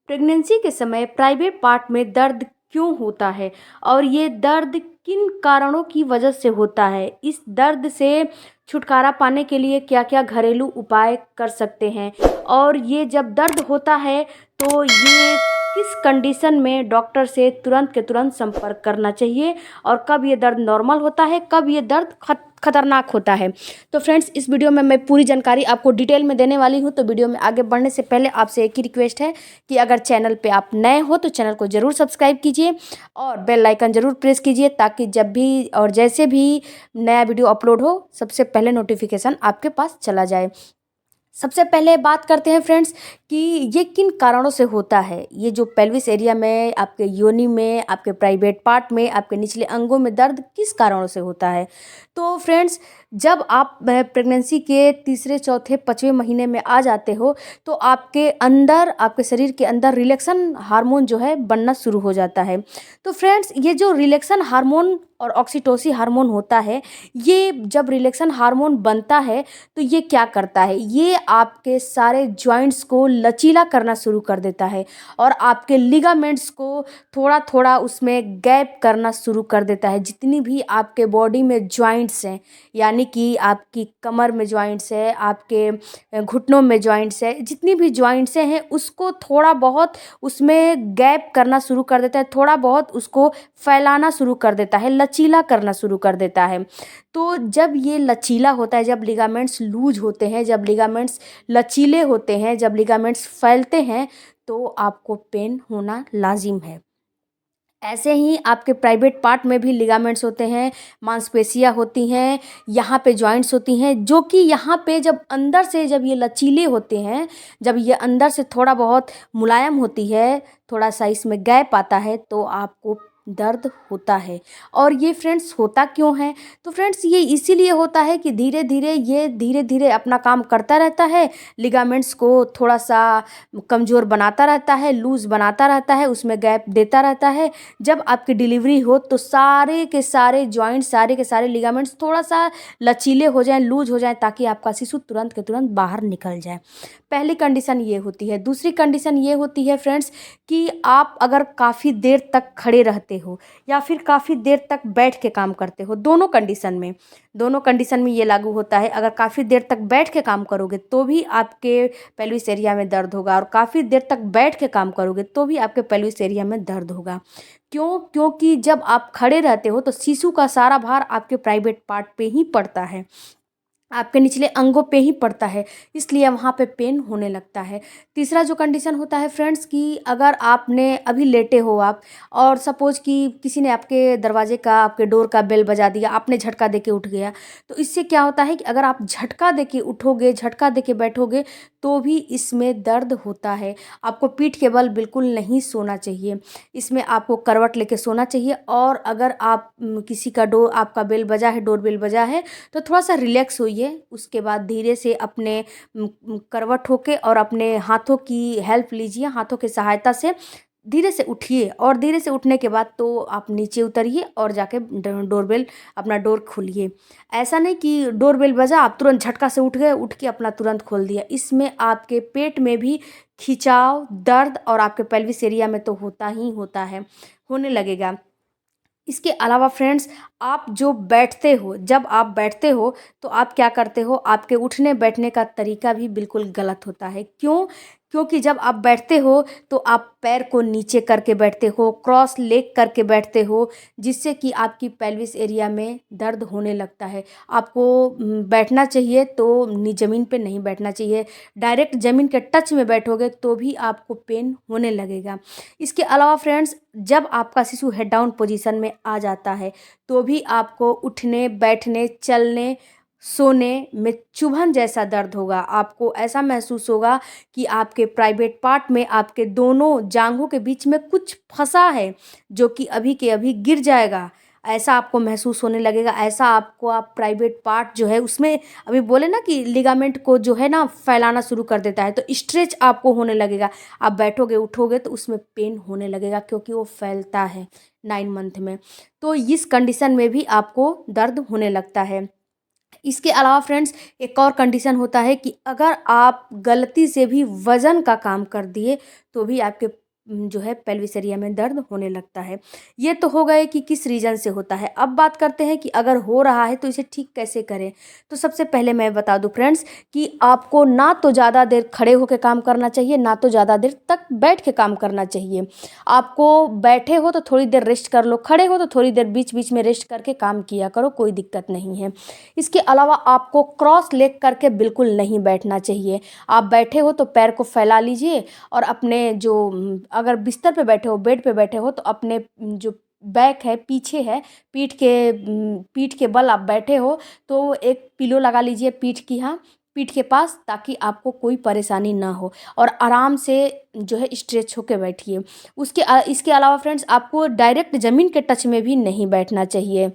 Pregnancy के समय private part में दर्द क्यों होता है और ये दर्द किन कारणों की वजह से होता है? इस दर्द से छुटकारा पाने के लिए क्या-क्या घरेलू उपाय कर सकते हैं? और ये जब दर्द होता है तो ये किस कंडीशन में डॉक्टर से तुरंत के तुरंत संपर्क करना चाहिए और कब ये दर्द नॉर्मल होता है, कब ये दर्द खतरनाक होता है? तो फ्रेंड्स, इस वीडियो में मैं पूरी जानकारी आपको डिटेल में देने वाली हूँ। तो वीडियो में आगे बढ़ने से पहले आपसे एक ही रिक्वेस्ट है कि अगर चैनल पे आप नए हो तो चैनल को ज़रूर सब्सक्राइब कीजिए और बेल आइकन ज़रूर प्रेस कीजिए, ताकि जब भी और जैसे भी नया वीडियो अपलोड हो सबसे पहले नोटिफिकेशन आपके पास चला जाए। सबसे पहले बात करते हैं फ्रेंड्स कि ये किन कारणों से होता है। ये जो पेल्विस एरिया में, आपके योनि में, आपके प्राइवेट पार्ट में, आपके निचले अंगों में दर्द किस कारणों से होता है? तो फ्रेंड्स, जब आप प्रेगनेंसी के तीसरे, चौथे, 5वें महीने में आ जाते हो तो आपके अंदर, आपके शरीर के अंदर रिलैक्सन हार्मोन जो है बनना शुरू हो जाता है। तो फ्रेंड्स, ये जो रिलैक्सन हार्मोन और ऑक्सीटोसिन हार्मोन होता है, ये जब रिलैक्सन हार्मोन बनता है तो ये क्या करता है? ये आपके सारे जॉइंट्स को लचीला करना शुरू कर देता है और आपके लिगामेंट्स को थोड़ा थोड़ा उसमें गैप करना शुरू कर देता है। जितनी भी आपके बॉडी में जॉइंट्स हैं, यानी कि आपकी कमर में जॉइंट्स है, आपके घुटनों में जॉइंट्स है, जितनी भी जॉइंट्स हैं उसको थोड़ा बहुत उसमें गैप करना शुरू कर देता है, थोड़ा बहुत उसको फैलाना शुरू कर देता है, लचीला करना शुरू कर देता है। तो जब ये लचीला होता है, जब लिगामेंट्स लूज होते हैं, जब लिगामेंट्स लचीले होते हैं, जब लिगामेंट्स फैलते हैं, तो आपको पेन होना लाजिम है। ऐसे ही आपके प्राइवेट पार्ट में भी लिगामेंट्स होते हैं, मांसपेशियाँ होती हैं, यहाँ पे जॉइंट्स होती हैं, जो कि यहाँ पे जब अंदर से जब ये लचीले होते हैं, जब ये अंदर से थोड़ा बहुत मुलायम होती है, थोड़ा सा इसमें गैप आता है, तो आपको दर्द होता है। और ये फ्रेंड्स होता क्यों है? तो फ्रेंड्स, ये इसीलिए होता है कि धीरे धीरे अपना काम करता रहता है, लिगामेंट्स को थोड़ा सा कमज़ोर बनाता रहता है, लूज़ बनाता रहता है, उसमें गैप देता रहता है। जब आपकी डिलीवरी हो तो सारे के सारे जॉइंट, सारे के सारे लिगामेंट्स थोड़ा सा लचीले हो जाएं, लूज हो जाएं, ताकि आपका शिशु तुरंत के तुरंत बाहर निकल जाए। पहली कंडीशन ये होती है। दूसरी कंडीशन ये होती है फ्रेंड्स कि आप अगर काफ़ी देर तक खड़े रहते हो या फिर काफ़ी देर तक बैठ के काम करते हो, दोनों कंडीशन में ये लागू होता है। अगर काफ़ी देर तक बैठ के काम करोगे तो भी आपके पेल्विस एरिया में दर्द होगा, और काफ़ी देर तक बैठ के काम करोगे तो भी आपके पेल्विस एरिया में दर्द होगा। क्यों? क्योंकि जब आप खड़े रहते हो तो शिशु का सारा भार आपके प्राइवेट पार्ट पे ही पड़ता है, आपके निचले अंगों पे ही पड़ता है, इसलिए वहाँ पे पेन होने लगता है। तीसरा जो कंडीशन होता है फ्रेंड्स कि अगर आपने अभी लेटे हो आप, और सपोज़ कि किसी ने आपके दरवाजे का, आपके डोर का बेल बजा दिया, आपने झटका दे के उठ गया, तो इससे क्या होता है कि अगर आप झटका दे के उठोगे, झटका दे के बैठोगे, तो भी इसमें दर्द होता है। आपको पीठ के बल बिल्कुल नहीं सोना चाहिए, इसमें आपको करवट लेके सोना चाहिए। और अगर आप किसी का आपका बेल बजा है, डोर बेल बजा है, तो थोड़ा सा रिलैक्स होइए। उसके बाद धीरे से अपने करवट होके और अपने हाथों की हेल्प लीजिए, हाथों की सहायता से धीरे से उठिए, और धीरे से उठने के बाद तो आप नीचे उतरिए और जाके डोरबेल, अपना डोर खोलिए। ऐसा नहीं कि डोरबेल बजा, आप तुरंत झटका से उठ गए, उठ के अपना तुरंत खोल दिया। इसमें आपके पेट में भी खिंचाव, दर्द, और आपके पेल्विस एरिया में तो होता ही होता है, होने लगेगा। इसके अलावा फ्रेंड्स, आप जो बैठते हो, जब आप बैठते हो तो आप क्या करते हो, आपके उठने बैठने का तरीका भी बिल्कुल गलत होता है। क्यों? क्योंकि जब आप बैठते हो तो आप पैर को नीचे करके बैठते हो, क्रॉस लेग करके बैठते हो, जिससे कि आपकी पेल्विस एरिया में दर्द होने लगता है। आपको बैठना चाहिए तो ज़मीन पे नहीं बैठना चाहिए, डायरेक्ट ज़मीन के टच में बैठोगे तो भी आपको पेन होने लगेगा। इसके अलावा फ्रेंड्स, जब आपका शिशु हेड डाउन पोजीशन में आ जाता है तो भी आपको उठने, बैठने, चलने, सोने में चुभन जैसा दर्द होगा। आपको ऐसा महसूस होगा कि आपके प्राइवेट पार्ट में, आपके दोनों जांघों के बीच में कुछ फंसा है, जो कि अभी के अभी गिर जाएगा, ऐसा आपको महसूस होने लगेगा। ऐसा आपको, आप प्राइवेट पार्ट जो है उसमें, अभी बोले ना कि लिगामेंट को जो है ना फैलाना शुरू कर देता है, तो स्ट्रेच आपको होने लगेगा। आप बैठोगे, उठोगे तो उसमें पेन होने लगेगा, क्योंकि वो फैलता है 9 मंथ में। तो इस कंडीशन में भी आपको दर्द होने लगता है। इसके अलावा फ्रेंड्स एक और कंडीशन होता है कि अगर आप गलती से भी वज़न का काम कर दिए तो भी आपके जो है पेल्विस एरिया में दर्द होने लगता है। ये तो हो गए कि किस रीज़न से होता है। अब बात करते हैं कि अगर हो रहा है तो इसे ठीक कैसे करें। तो सबसे पहले मैं बता दूं फ्रेंड्स कि आपको ना तो ज़्यादा देर खड़े होकर काम करना चाहिए, ना तो ज़्यादा देर तक बैठ के काम करना चाहिए। आपको बैठे हो तो थोड़ी देर रेस्ट कर लो, खड़े हो तो थोड़ी देर बीच बीच में रेस्ट करके काम किया करो, कोई दिक्कत नहीं है। इसके अलावा आपको क्रॉस लेग करके बिल्कुल नहीं बैठना चाहिए। आप बैठे हो तो पैर को फैला लीजिए और अपने जो अगर बिस्तर पे बैठे हो, बेड पे बैठे हो तो अपने जो बैक है, पीछे है, पीठ के बल आप बैठे हो तो एक पिलो लगा लीजिए पीठ के पास, ताकि आपको कोई परेशानी ना हो और आराम से जो है स्ट्रेच होके बैठिए। इसके अलावा फ्रेंड्स आपको डायरेक्ट ज़मीन के टच में भी नहीं बैठना चाहिए।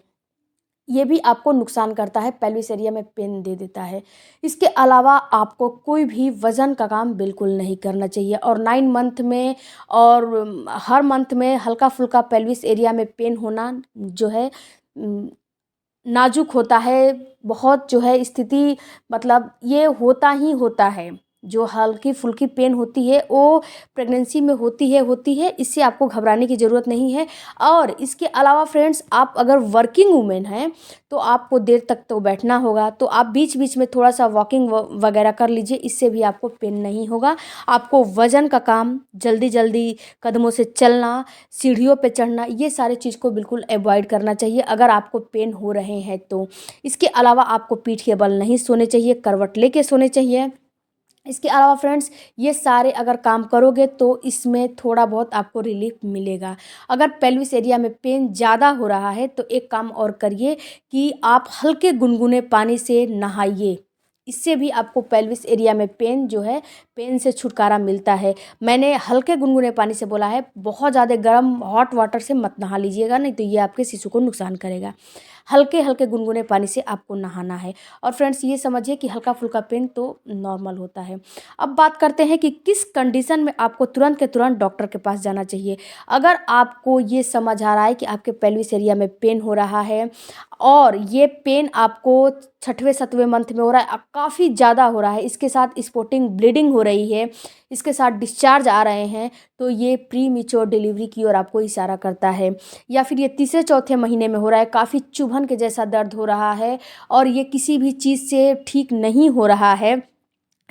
ये भी आपको नुकसान करता है, पेल्विस एरिया में पेन दे देता है। इसके अलावा आपको कोई भी वज़न का काम बिल्कुल नहीं करना चाहिए और 9 मंथ में और हर मंथ में हल्का-फुल्का पेल्विस एरिया में पेन होना जो है उम, नाज़ुक होता है। बहुत जो है स्थिति मतलब ये होता ही होता है। जो हल्की-फुल्की पेन होती है वो प्रेगनेंसी में होती है, इससे आपको घबराने की ज़रूरत नहीं है। और इसके अलावा फ्रेंड्स आप अगर वर्किंग वूमेन हैं तो आपको देर तक तो बैठना होगा, तो आप बीच-बीच में थोड़ा-सा वॉकिंग वगैरह कर लीजिए, इससे भी आपको पेन नहीं होगा। आपको वज़न का काम, जल्दी-जल्दी कदमों से चलना, सीढ़ियों पे चढ़ना, ये सारी चीज़ को बिल्कुल अवॉइड करना चाहिए अगर आपको पेन हो रहे हैं तो। इसके अलावा आपको पीठ के बल नहीं सोने चाहिए, करवट लेके सोने चाहिए। इसके अलावा फ्रेंड्स ये सारे अगर काम करोगे तो इसमें थोड़ा बहुत आपको रिलीफ मिलेगा। अगर पेल्विस एरिया में पेन ज़्यादा हो रहा है तो एक काम और करिए कि आप हल्के गुनगुने पानी से नहाइए। इससे भी आपको पेल्विस एरिया में पेन जो है, पेन से छुटकारा मिलता है। मैंने हल्के गुनगुने पानी से बोला है, बहुत ज़्यादा गर्म हॉट वाटर से मत नहा लीजिएगा, नहीं तो ये आपके शिशु को नुकसान करेगा। हल्के-हल्के गुनगुने पानी से आपको नहाना है। और फ्रेंड्स ये समझिए कि हल्का-फुल्का पेन तो नॉर्मल होता है। अब बात करते हैं कि किस कंडीशन में आपको तुरंत के तुरंत डॉक्टर के पास जाना चाहिए। अगर आपको ये समझ आ रहा है कि आपके पेल्विस एरिया में पेन हो रहा है और ये पेन आपको 6वें-7वें मंथ में हो रहा है, काफ़ी ज़्यादा हो रहा है, इसके साथ स्पॉटिंग ब्लीडिंग हो रही है, इसके साथ डिस्चार्ज आ रहे हैं, तो ये प्रीमैच्योर डिलीवरी की ओर आपको इशारा करता है। या फिर ये तीसरे-चौथे महीने में हो रहा है, काफ़ी चुभन के जैसा दर्द हो रहा है और ये किसी भी चीज़ से ठीक नहीं हो रहा है।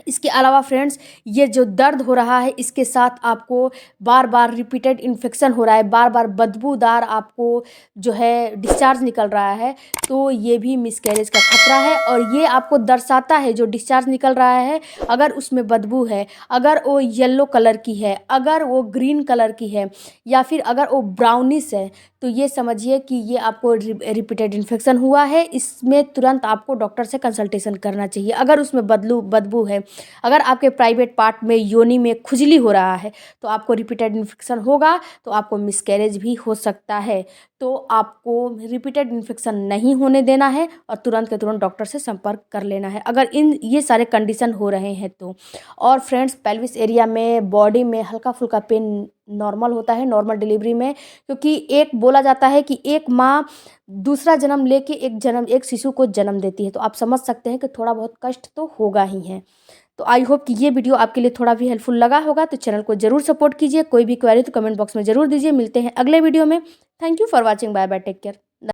इसके अलावा फ्रेंड्स ये जो दर्द हो रहा है इसके साथ आपको बार-बार रिपीटेड इन्फेक्शन हो रहा है, बार-बार बदबूदार आपको जो है डिस्चार्ज निकल रहा है, तो ये भी मिसकैरेज का खतरा है और ये आपको दर्शाता है जो डिस्चार्ज निकल रहा है, अगर उसमें बदबू है, अगर वो येलो कलर की है, अगर वो ग्रीन कलर की है या फिर अगर वो ब्राउनिश है, तो ये समझिए कि ये आपको रिपीटेड इन्फेक्शन हुआ है। इसमें तुरंत आपको डॉक्टर से कंसल्टेशन करना चाहिए। अगर उसमें बदबू है, अगर आपके प्राइवेट पार्ट में योनि में खुजली हो रहा है तो आपको रिपीटेड इन्फेक्शन होगा, तो आपको मिसकैरेज भी हो सकता है। तो आपको रिपीटेड इन्फेक्शन नहीं होने देना है और तुरंत के तुरंत डॉक्टर से संपर्क कर लेना है अगर ये सारे कंडीशन हो रहे हैं तो। और फ्रेंड्स पेल्विस एरिया में बॉडी में हल्का-फुल्का पेन नॉर्मल होता है नॉर्मल डिलीवरी में, क्योंकि एक बोला जाता है कि एक माँ दूसरा जन्म लेके एक शिशु को जन्म देती है, तो आप समझ सकते हैं कि थोड़ा बहुत कष्ट तो होगा ही है। तो आई होप कि ये वीडियो आपके लिए थोड़ा भी हेल्पफुल लगा होगा, तो चैनल को ज़रूर सपोर्ट कीजिए। कोई भी क्वेरी तो कमेंट बॉक्स में ज़रूर दीजिए। मिलते हैं अगले वीडियो में। Thank you for watching. Bye bye, take care.